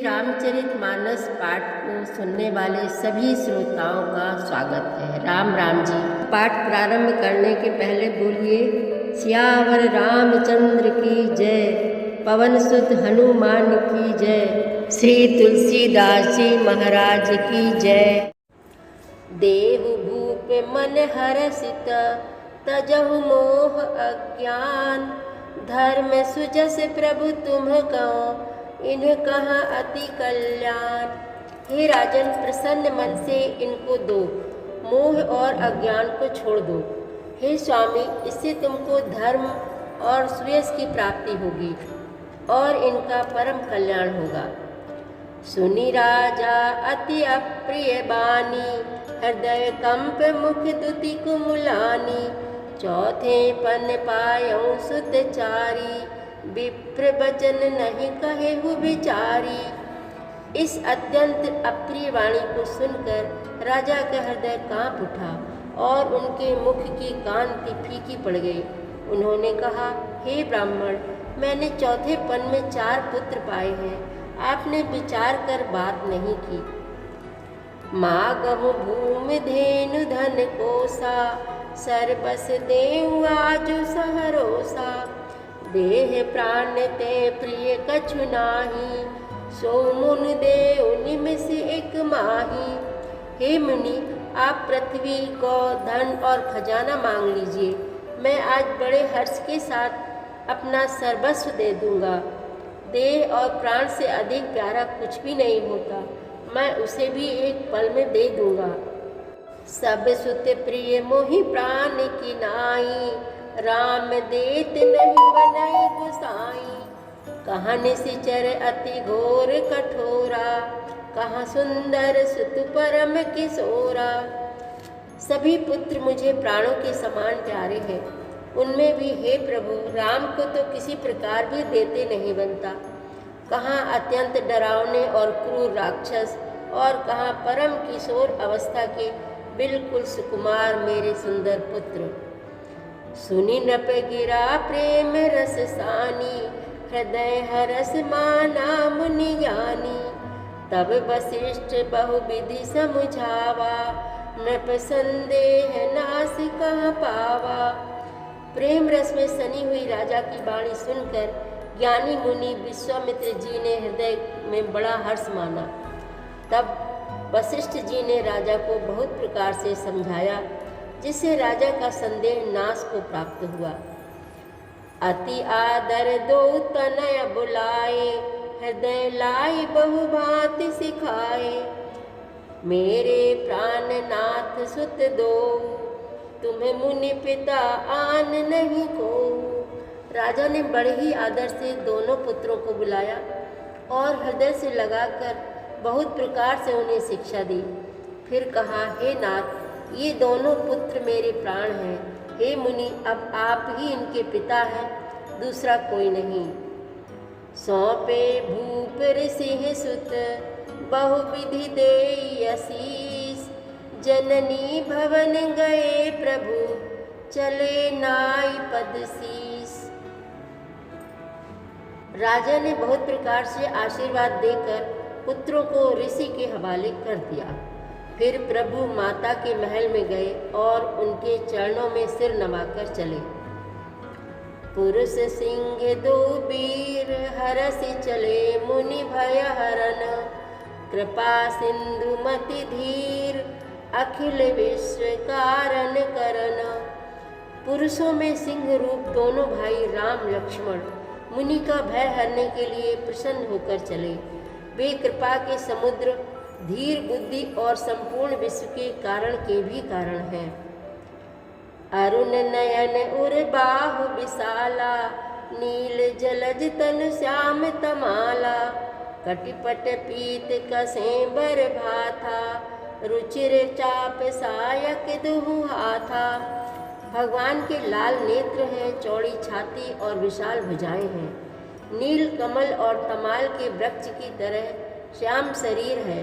रामचरितमानस पाठ को सुनने वाले सभी श्रोताओं का स्वागत है। राम राम जी। पाठ प्रारंभ करने के पहले बोलिए सियावर रामचंद्र की जय, पवन सुत हनुमान की जय, श्री तुलसीदास जी महाराज की जय। देहु भूप मन हरसित, तजहु मोह अज्ञान, धर्म सुजस प्रभु तुम कहो, इन्हें कहा अति कल्याण। हे राजन, प्रसन्न मन से इनको दो, मोह और अज्ञान को छोड़ दो। हे स्वामी, इससे तुमको धर्म और सुयश की प्राप्ति होगी और इनका परम कल्याण होगा। सुनी राजा अति अप्रिय बानी, हृदय कंप मुख दुति कुमुलानी, चौथे पन पायौ सुत चारी, विप्र वचन नहीं कहे हु विचारी। इस अत्यंत अप्रिय वाणी को सुनकर राजा का हृदय कांप उठा और उनके मुख की कांति फीकी पड़ गई। उन्होंने कहा, हे ब्राह्मण, मैंने चौथे पन में 4 पुत्र पाए हैं, आपने विचार कर बात नहीं की। मागहु भूमि धेनु धन कोसा, सर्वस देहु आजु सहरोसा, देह प्राण ते प्रिय कछु नाही, सो मुन देव निमिष एक माही। हे मुनि, आप पृथ्वी को धन और खजाना मांग लीजिए, मैं आज बड़े हर्ष के साथ अपना सर्वस्व दे दूंगा। देह और प्राण से अधिक प्यारा कुछ भी नहीं होता, मैं उसे भी एक पल में दे दूंगा। सब सुत प्रिय मोहि प्राण की नाई, राम देत नहीं बनई गुसाई। कहाँ निशिचर अति घोर कठोरा, कहाँ सुंदर सुत परम किशोरा। सभी पुत्र मुझे प्राणों के समान प्यारे हैं, उनमें भी हे प्रभु, राम को तो किसी प्रकार भी देते नहीं बनता। कहाँ अत्यंत डरावने और क्रूर राक्षस और कहाँ परम किशोर अवस्था के बिल्कुल सुकुमार मेरे सुंदर पुत्र। सुनी नृप गिरा प्रेम रस सानी, हृदय हरस माना मुनि ज्ञानी। तब वशिष्ठ बहुविधि समझावा, नृप संदेह नास कहाँ पावा। प्रेम रस में सनी हुई राजा की वाणी सुनकर ज्ञानी मुनि विश्वामित्र जी ने हृदय में बड़ा हर्ष माना। तब वशिष्ठ जी ने राजा को बहुत प्रकार से समझाया, जिससे राजा का संदेह नाश को प्राप्त हुआ। अति आदर दो तनय बुलाए, हृदय लाई बहु भांति सिखाए। मेरे प्राणनाथ सुत दो, तुम्हें मुनि पिता आन नहीं को। राजा ने बड़े ही आदर से दोनों पुत्रों को बुलाया और हृदय से लगाकर बहुत प्रकार से उन्हें शिक्षा दी। फिर कहा, हे नाथ, ये दोनों पुत्र मेरे प्राण हैं। हे मुनि, अब आप ही इनके पिता हैं, दूसरा कोई नहीं। सौंपे भूप ऋषि सुत, बहुविधि देई आशीष। जननी भवन गए प्रभु, चले नाई पद शीस। राजा ने बहुत प्रकार से आशीर्वाद देकर पुत्रों को ऋषि के हवाले कर दिया। फिर प्रभु माता के महल में गए और उनके चरणों में सिर नवाकर चले। पुरुष सिंह दो वीर, हरसि चले मुनि भय हरन। कृपा सिंधु मति धीर, अखिल विश्व कारण करन। पुरुषों में सिंह रूप दोनों भाई राम लक्ष्मण मुनि का भय हरने के लिए प्रसन्न होकर चले। वे कृपा के समुद्र, धीर बुद्धि और संपूर्ण विश्व के कारण के भी कारण हैं। अरुण नयन उर बाहु विशाला, नील जलज तनु श्याम तमाला। कटिपट पीत कसें बर भाथा, रुचिर चाप सायक दुहु हाथा। भगवान के लाल नेत्र हैं, चौड़ी छाती और विशाल भुजाएं हैं। नील कमल और तमाल के वृक्ष की तरह श्याम शरीर है।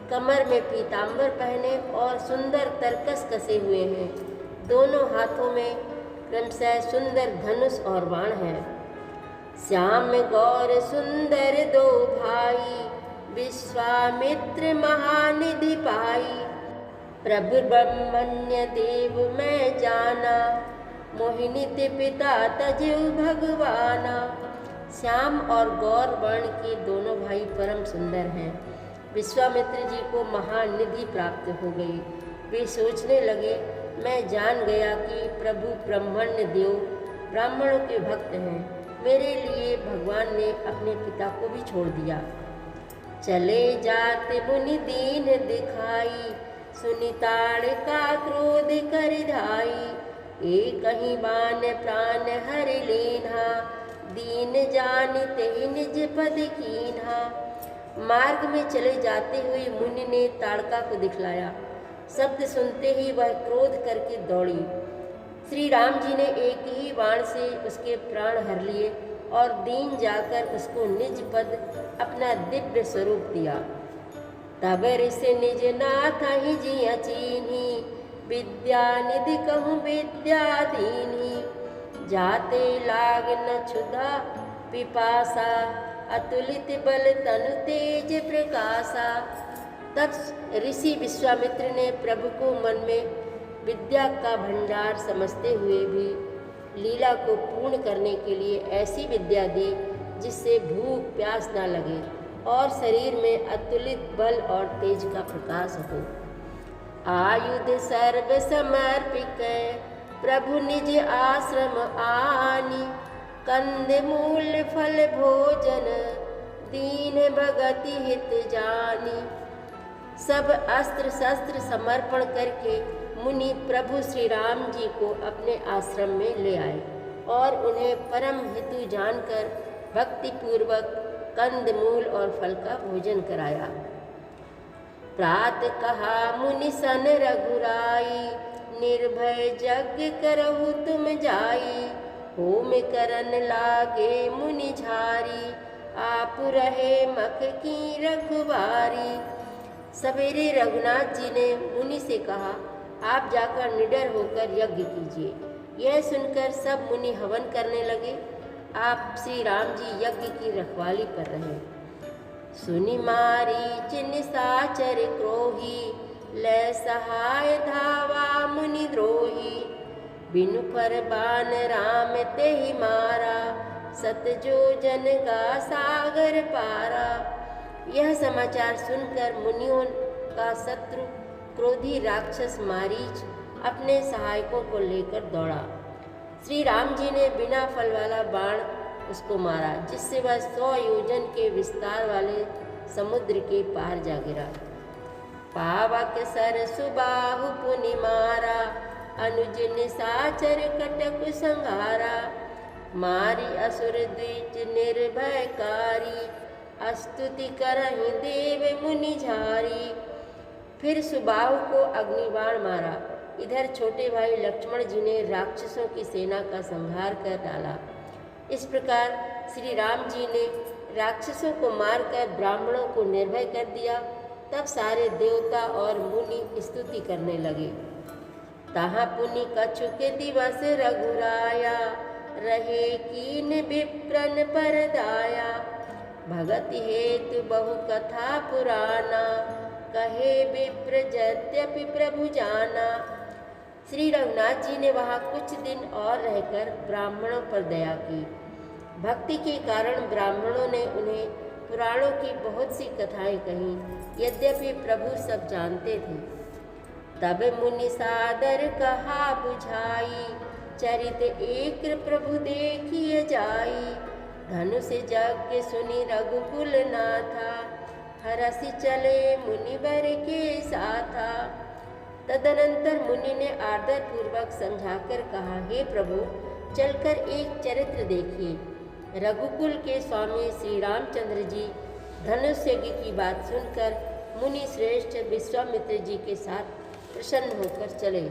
कमर में पीतांबर पहने और सुंदर तरकस कसे हुए हैं। दोनों हाथों में क्रमशः सुंदर धनुष और बाण है। श्याम गौर सुंदर दो भाई, विश्वामित्र महानिधि पाई। प्रभु ब्रह्मण्य देव मैं जाना, मोहिनीत पिता तजु भगवाना। श्याम और गौर वर्ण के दोनों भाई परम सुंदर हैं। विश्वामित्र जी को महानिधि प्राप्त हो गई। वे सोचने लगे, मैं जान गया कि प्रभु ब्रह्मण्य देव ब्राह्मणों के भक्त हैं। मेरे लिए भगवान ने अपने पिता को भी छोड़ दिया। चले जाते मुनि दीन दिखाई, सुनि ताड़का क्रोध कर धाई। एक ही बान प्राण हर लीन्हा, दीन जानिते निज पद कीन्हा। मार्ग में चले जाते हुए मुनि ने ताड़का को दिखलाया। शब्द सुनते ही वह क्रोध करके दौड़ी। श्री राम जी ने एक ही बाण से उसके प्राण हर लिए और दीन जाकर उसको निज पद अपना दिव्य स्वरूप दिया। तब ऋषि निज नाथ ही जिया चीन्ही, विद्या निधि कहूँ विद्या दीन्ही। जाते लाग न क्षुधा पिपासा, अतुलित बल तनु तेज प्रकाशा। तब ऋषि विश्वामित्र ने प्रभु को मन में विद्या का भंडार समझते हुए भी लीला को पूर्ण करने के लिए ऐसी विद्या दी जिससे भूख प्यास न लगे और शरीर में अतुलित बल और तेज का प्रकाश हो। आयुध सर्व समर्पिक प्रभु निज आश्रम आनी, कंद मूल फल भोजन दीन भगति हित जानी। सब अस्त्र शस्त्र समर्पण करके मुनि प्रभु श्री राम जी को अपने आश्रम में ले आए और उन्हें परम हेतु जानकर भक्ति पूर्वक कंद मूल और फल का भोजन कराया। प्रात कहा मुनि सन रघुराई, निर्भय यज्ञ करहु तुम जाई। होम करन लागे मुनि झारी, आप रहे मख की रखवारी। सवेरे रघुनाथ जी ने मुनि से कहा, आप जाकर निडर होकर यज्ञ कीजिए। यह सुनकर सब मुनि हवन करने लगे। आप श्री राम जी यज्ञ की रखवाली कर रहे। सुनि मारीच निशाचर क्रोही, लय सहाय धावा मुनि द्रोही। बिनु पर बान राम तेहि मारा, सत जो जन का सागर पारा। यह समाचार सुनकर मुनियों का शत्रु क्रोधी राक्षस मारीच अपने सहायकों को लेकर दौड़ा। श्री राम जी ने बिना फल वाला बाण उसको मारा, जिससे वह 100 योजन के विस्तार वाले समुद्र के पार जा गिरा। पावक सर सुबाहु पुनि मारा, अनुज निशाचर कटक संहारा। मारी असुर द्विज निर्भयकारी, स्तुति करहि देव मुनि झारी। फिर सुबाहु को अग्निबाण मारा। इधर छोटे भाई लक्ष्मण जी ने राक्षसों की सेना का संहार कर डाला। इस प्रकार श्री राम जी ने राक्षसों को मारकर ब्राह्मणों को निर्भय कर दिया। तब सारे देवता और मुनि स्तुति करने लगे। तहाँ पुनि कछु के दिवस रघुराया, रहे कीन विप्रन पर दाया। भगति हेतु बहु कथा पुराना, कहे विप्र यद्यपि प्रभु जाना। श्री रघुनाथ जी ने वहाँ कुछ दिन और रहकर ब्राह्मणों पर दया की। भक्ति के कारण ब्राह्मणों ने उन्हें पुराणों की बहुत सी कथाएं कहीं, यद्यपि प्रभु सब जानते थे। तब मुनि सादर कहा बुझाई, चरित एक प्रभु देखिए जाई। धनुष यज्ञ सुनि रघुकुल नाथा, हरसि चले मुनिवर के साथा। तदनंतर मुनि ने आदर पूर्वक समझाकर कहा, हे प्रभु, चलकर एक चरित्र देखिए। रघुकुल के स्वामी श्री रामचंद्र जी धनुष यज्ञ की बात सुनकर मुनि श्रेष्ठ विश्वामित्र जी के साथ प्रसन्न होकर चले।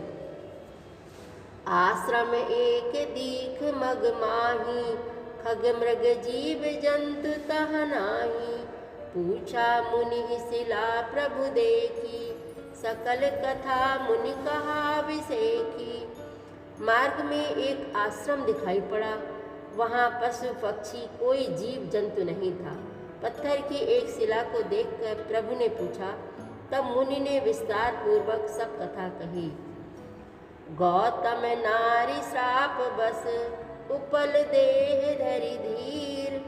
आश्रम एक दीख मग माही, खग मृग जीव जंतु तह नाही। पूछा मुनि शिला प्रभु देखी, सकल कथा मुनि कहा विसेखी। मार्ग में एक आश्रम दिखाई पड़ा। वहाँ पशु पक्षी कोई जीव जंतु नहीं था। पत्थर की एक शिला को देखकर प्रभु ने पूछा। तब मुनि ने विस्तार पूर्वक सब कथा कही। गौतम नारी श्राप बस उपल देह धरि धीर,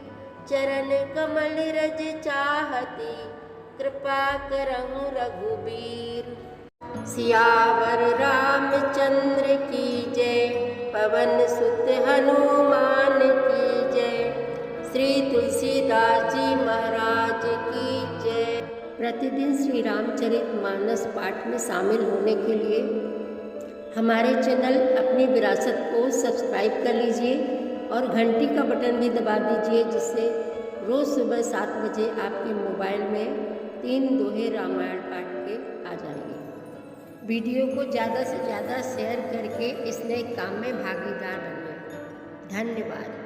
चरण कमल रज चाहती कृपा करहु रघुबीर। सियावर रामचंद्र की जय, पवन सुत हनुमान की जय, श्री तुलसीदास जी महाराज की जय। प्रतिदिन श्री रामचरितमानस पाठ में शामिल होने के लिए हमारे चैनल अपनी विरासत को सब्सक्राइब कर लीजिए और घंटी का बटन भी दबा दीजिए, जिससे रोज़ सुबह 7 बजे आपके मोबाइल में 3 दोहे रामायण पाठ के आ जाएंगे। वीडियो को ज़्यादा से ज़्यादा शेयर करके इस नए काम में भागीदार बनिए। धन्यवाद।